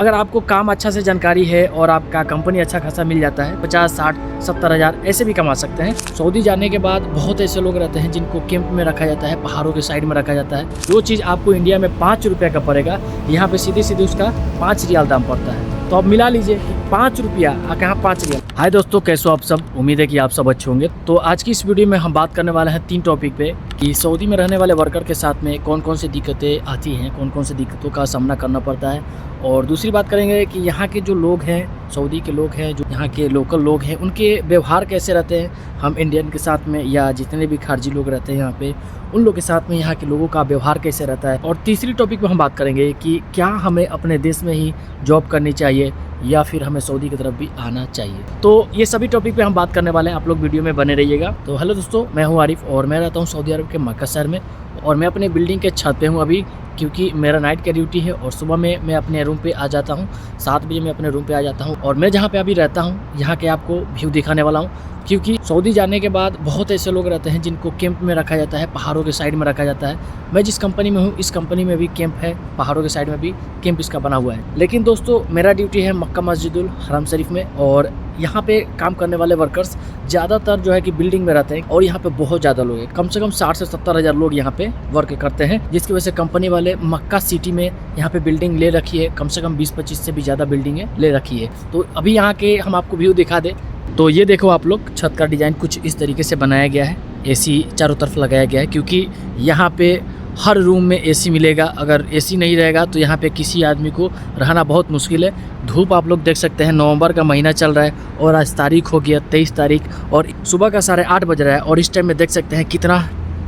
अगर आपको काम अच्छा से जानकारी है और आपका कंपनी अच्छा खासा मिल जाता है 50, 60, 70 हज़ार ऐसे भी कमा सकते हैं। सऊदी जाने के बाद बहुत ऐसे लोग रहते हैं जिनको कैंप में रखा जाता है, पहाड़ों के साइड में रखा जाता है। जो चीज़ आपको इंडिया में 5 रुपये का पड़ेगा, यहाँ पे सीधे सीधे उसका 5 रियाल दाम पड़ता है। तो अब मिला लीजिए 5 रुपया कहाँ 5 रियाल। हाय दोस्तों, कैसे हो आप सब? उम्मीद है कि आप सब अच्छे होंगे। तो आज की इस वीडियो में हम बात करने वाले हैं 3 टॉपिक पे कि सऊदी में रहने वाले वर्कर के साथ में कौन कौन सी दिक्कतें आती हैं, कौन कौन सी दिक्कतों का सामना करना पड़ता है। और दूसरी बात करेंगे कि यहाँ के जो लोग हैं, सऊदी के लोग हैं, जो यहाँ के लोकल लोग हैं, उनके व्यवहार कैसे रहते हैं हम इंडियन के साथ में, या जितने भी खारजी लोग रहते हैं यहाँ पे उन लोगों के साथ में यहाँ के लोगों का व्यवहार कैसे रहता है। और तीसरी टॉपिक पे हम बात करेंगे कि क्या हमें अपने देश में ही जॉब करनी चाहिए या फिर हमें सऊदी की तरफ भी आना चाहिए। तो ये सभी टॉपिक पे हम बात करने वाले हैं, आप लोग वीडियो में बने रहिएगा। तो हेलो दोस्तों, मैं हूँ आरिफ और मैं रहता हूँ सऊदी अरब के मक्का शहर में, और मैं अपने बिल्डिंग के छत पे हूँ अभी, क्योंकि मेरा नाइट का ड्यूटी है और सुबह में मैं अपने रूम पे आ जाता हूँ। 7 बजे मैं अपने रूम पे आ जाता हूँ और मैं जहाँ पे अभी रहता हूँ यहाँ के आपको व्यू दिखाने वाला हूँ। क्योंकि सऊदी जाने के बाद बहुत ऐसे लोग रहते हैं जिनको कैंप में रखा जाता है, पहाड़ों के साइड में रखा जाता है। मैं जिस कंपनी में हूँ इस कंपनी में भी कैंप है, पहाड़ों के साइड में भी कैंप इसका बना हुआ है। लेकिन दोस्तों मेरा ड्यूटी है मक्का मस्जिदुल हरम शरीफ में, और यहाँ पे काम करने वाले वर्कर्स ज़्यादातर जो है कि बिल्डिंग में रहते हैं, और यहाँ पे बहुत ज़्यादा लोग हैं, कम से कम 60 से 70 हज़ार लोग यहाँ पे वर्क करते हैं। जिसकी वजह से कंपनी वाले मक्का सिटी में यहाँ पे बिल्डिंग ले रखी है, कम से कम 20-25 से भी ज़्यादा बिल्डिंगें ले रखी है। तो अभी यहाँ के हम आपको व्यू दिखा दें। तो ये देखो आप लोग, छत का डिज़ाइन कुछ इस तरीके से बनाया गया है। एसी चारों तरफ लगाया गया है, क्योंकि यहाँ पे हर रूम में एसी मिलेगा। अगर एसी नहीं रहेगा तो यहाँ पे किसी आदमी को रहना बहुत मुश्किल है। धूप आप लोग देख सकते हैं, नवंबर का महीना चल रहा है और आज तारीख हो गया 23 तारीख, और सुबह का 8:30 बज रहा है, और इस टाइम में देख सकते हैं कितना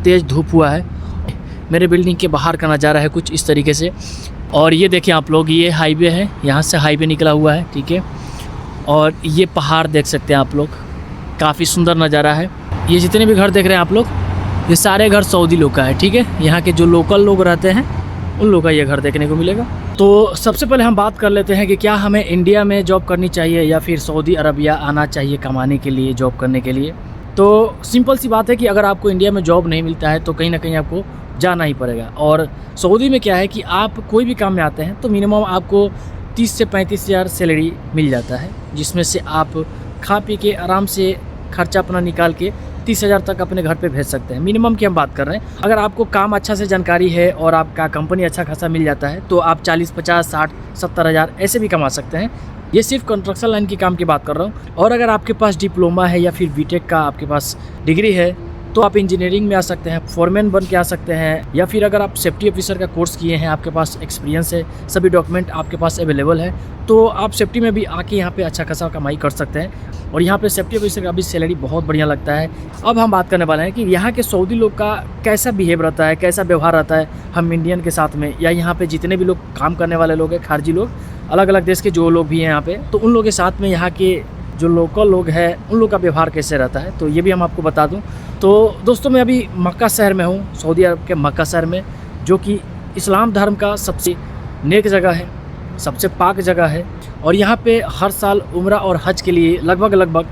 तेज़ धूप हुआ है। मेरे बिल्डिंग के बाहर का नज़ारा है कुछ इस तरीके से। और ये देखें आप लोग, ये हाईवे है, यहाँ से हाईवे निकला हुआ है, ठीक है। और ये पहाड़ देख सकते हैं आप लोग, काफ़ी सुंदर नज़ारा है। ये जितने भी घर देख रहे हैं आप लोग, ये सारे घर सऊदी लोग का है, ठीक है। यहाँ के जो लोकल लोग रहते हैं उन लोगों का ये घर देखने को मिलेगा। तो सबसे पहले हम बात कर लेते हैं कि क्या हमें इंडिया में जॉब करनी चाहिए या फिर सऊदी अरबिया आना चाहिए कमाने के लिए, जॉब करने के लिए। तो सिंपल सी बात है कि अगर आपको इंडिया में जॉब नहीं मिलता है तो कहीं ना कहीं आपको जाना ही पड़ेगा। और सऊदी में क्या है कि आप कोई भी काम में आते हैं तो मिनिमम आपको 30 से 35 हज़ार सैलरी मिल जाता है, जिसमें से आप खा पी के आराम से खर्चा अपना निकाल के 30 हज़ार तक अपने घर पे भेज सकते हैं। मिनिमम की हम बात कर रहे हैं। अगर आपको काम अच्छा से जानकारी है और आपका कंपनी अच्छा खासा मिल जाता है तो आप 40, 50, 60, 70 हज़ार ऐसे भी कमा सकते हैं। ये सिर्फ कंस्ट्रक्शन लाइन की काम की बात कर रहा हूँ। और अगर आपके पास डिप्लोमा है या फिर बीटेक का आपके पास डिग्री है तो आप इंजीनियरिंग में आ सकते हैं, फोरमैन बन के आ सकते हैं, या फिर अगर आप सेफ्टी ऑफिसर का कोर्स किए हैं, आपके पास एक्सपीरियंस है, सभी डॉक्यूमेंट आपके पास अवेलेबल है, तो आप सेफ्टी में भी आके यहाँ पे अच्छा खासा कमाई कर सकते हैं। और यहाँ पे सेफ्टी ऑफिसर का भी सैलरी बहुत बढ़िया लगता है। अब हम बात करने वाले हैं कि यहाँ के सऊदी लोग का कैसा बिहेव रहता है, कैसा व्यवहार रहता है हम इंडियन के साथ में, या यहाँ पे जितने भी लोग काम करने वाले लोग हैं, खारजी लोग, अलग अलग देश के जो लोग भी हैं यहाँ पे, तो उन लोगों के साथ में यहाँ के जो लोकल लोग हैं उन लोग का व्यवहार कैसे रहता है, तो ये भी हम आपको बता दूं। तो दोस्तों मैं अभी मक्का शहर में हूँ, सऊदी अरब के मक्का शहर में, जो कि इस्लाम धर्म का सबसे नेक जगह है, सबसे पाक जगह है। और यहाँ पे हर साल उम्रा और हज के लिए लगभग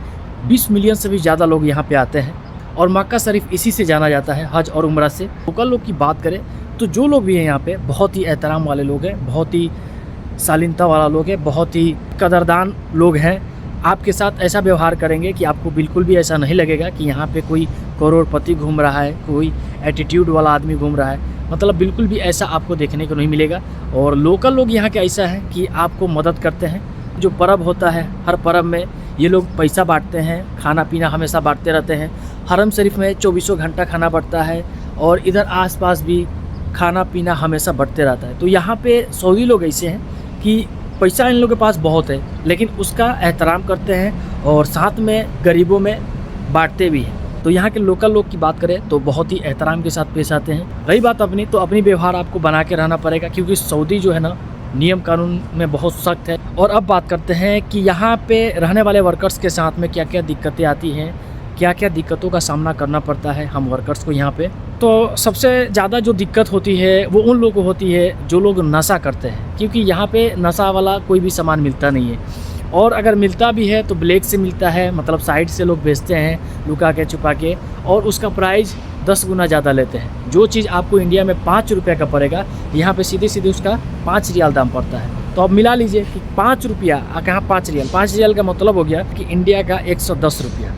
20 मिलियन से भी ज़्यादा लोग यहाँ पे आते हैं, और मक्का शरीफ इसी से जाना जाता है, हज और उम्रा से। लोकल लोग की बात करें तो जो लोग भी हैं यहाँ पे बहुत ही एहतराम वाले लोग हैं, बहुत ही शालीनता वाला लोग हैं, बहुत ही कदरदान लोग हैं। आपके साथ ऐसा व्यवहार करेंगे कि आपको बिल्कुल भी ऐसा नहीं लगेगा कि यहाँ पे कोई करोड़पति घूम रहा है, कोई एटीट्यूड वाला आदमी घूम रहा है, मतलब बिल्कुल भी ऐसा आपको देखने को नहीं मिलेगा। और लोकल लोग यहाँ के ऐसा है कि आपको मदद करते हैं। जो पर्व होता है, हर पर्व में ये लोग पैसा बांटते हैं, खाना पीना हमेशा बांटते रहते हैं। हरम शरीफ में 24 घंटा खाना बढ़ता है, और इधर आसपास भी खाना पीना हमेशा बढ़ते रहता है। तो यहाँ पे सऊदी लोग ऐसे हैं कि पैसा इन लोगों के पास बहुत है, लेकिन उसका एहतराम करते हैं और साथ में गरीबों में बांटते भी हैं। तो यहाँ के लोकल लोग की बात करें तो बहुत ही एहतराम के साथ पेश आते हैं। रही बात अपनी, तो अपनी व्यवहार आपको बना के रहना पड़ेगा, क्योंकि सऊदी जो है ना नियम कानून में बहुत सख्त है। और अब बात करते हैं कि यहाँ पे रहने वाले वर्कर्स के साथ में क्या क्या दिक्कतें आती हैं, क्या क्या दिक्कतों का सामना करना पड़ता है हम वर्कर्स को यहाँ पे। तो सबसे ज़्यादा जो दिक्कत होती है वो उन लोगों को होती है जो लोग नशा करते हैं, क्योंकि यहाँ पे नशा वाला कोई भी सामान मिलता नहीं है, और अगर मिलता भी है तो ब्लैक से मिलता है, मतलब साइड से लोग बेचते हैं लुका के छुपा के, और उसका प्राइस 10 गुना ज़्यादा लेते हैं। जो चीज़ आपको इंडिया में 5 रुपये का पड़ेगा, यहाँ पे सीधे सीधे उसका 5 रियाल दाम पड़ता है। तो अब मिला लीजिए कि 5 रुपया कहाँ 5 रियल, 5 रियल का मतलब हो गया कि इंडिया का 110 रुपया।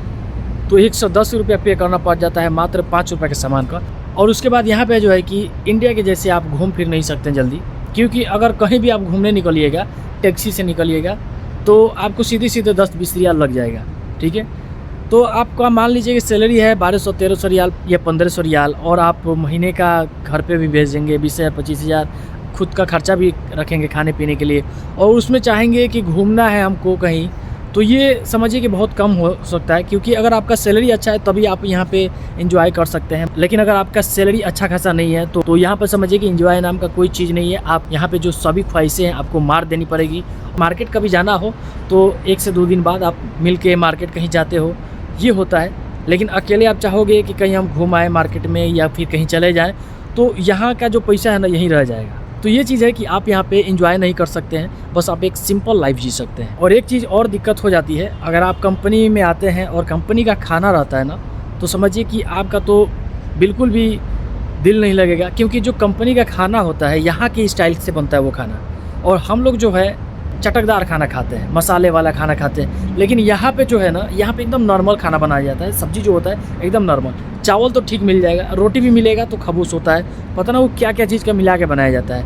तो 110 रुपया पे करना पड़ जाता है मात्र 5 रुपये के सामान का। और उसके बाद यहाँ पे जो है कि इंडिया के जैसे आप घूम फिर नहीं सकते जल्दी, क्योंकि अगर कहीं भी आप घूमने निकलिएगा, टैक्सी से निकलिएगा, तो आपको सीधे 10-20 रियाल लग जाएगा। ठीक है, तो आपका मान लीजिए कि सैलरी है 1200-1300 रियाल या 1500 रियाल, और आप महीने का घर पे भी भेज देंगे 20,000-25,000, खुद का खर्चा भी रखेंगे खाने पीने के लिए, और उसमें चाहेंगे कि घूमना है हमको कहीं, तो ये समझिए कि बहुत कम हो सकता है। क्योंकि अगर आपका सैलरी अच्छा है तभी आप यहाँ पे एंजॉय कर सकते हैं, लेकिन अगर आपका सैलरी अच्छा खासा नहीं है तो यहाँ पर समझिए कि एंजॉय नाम का कोई चीज़ नहीं है। आप यहाँ पे जो सभी ख्वाहिशें हैं आपको मार देनी पड़ेगी। मार्केट कभी जाना हो तो 1 से 2 दिन बाद आप मिल के मार्केट कहीं जाते हो, ये होता है। लेकिन अकेले आप चाहोगे कि कहीं हम घूम आए मार्केट में या फिर कहीं चले जाएँ, तो यहाँ का जो पैसा है ना यहीं रह जाएगा। तो ये चीज़ है कि आप यहाँ पे एंजॉय नहीं कर सकते हैं, बस आप एक सिंपल लाइफ जी सकते हैं। और एक चीज़ और दिक्कत हो जाती है, अगर आप कंपनी में आते हैं और कंपनी का खाना रहता है ना, तो समझिए कि आपका तो बिल्कुल भी दिल नहीं लगेगा, क्योंकि जो कंपनी का खाना होता है यहाँ के स्टाइल से बनता है वो खाना, और हम लोग जो है चटकदार खाना खाते हैं, मसाले वाला खाना खाते हैं। लेकिन यहाँ पे जो है ना, यहाँ पे एकदम नॉर्मल खाना बनाया जाता है। सब्जी जो होता है एकदम नॉर्मल, चावल तो ठीक मिल जाएगा, रोटी भी मिलेगा तो खबूस होता है, पता ना वो क्या क्या चीज़ का मिला के बनाया जाता है।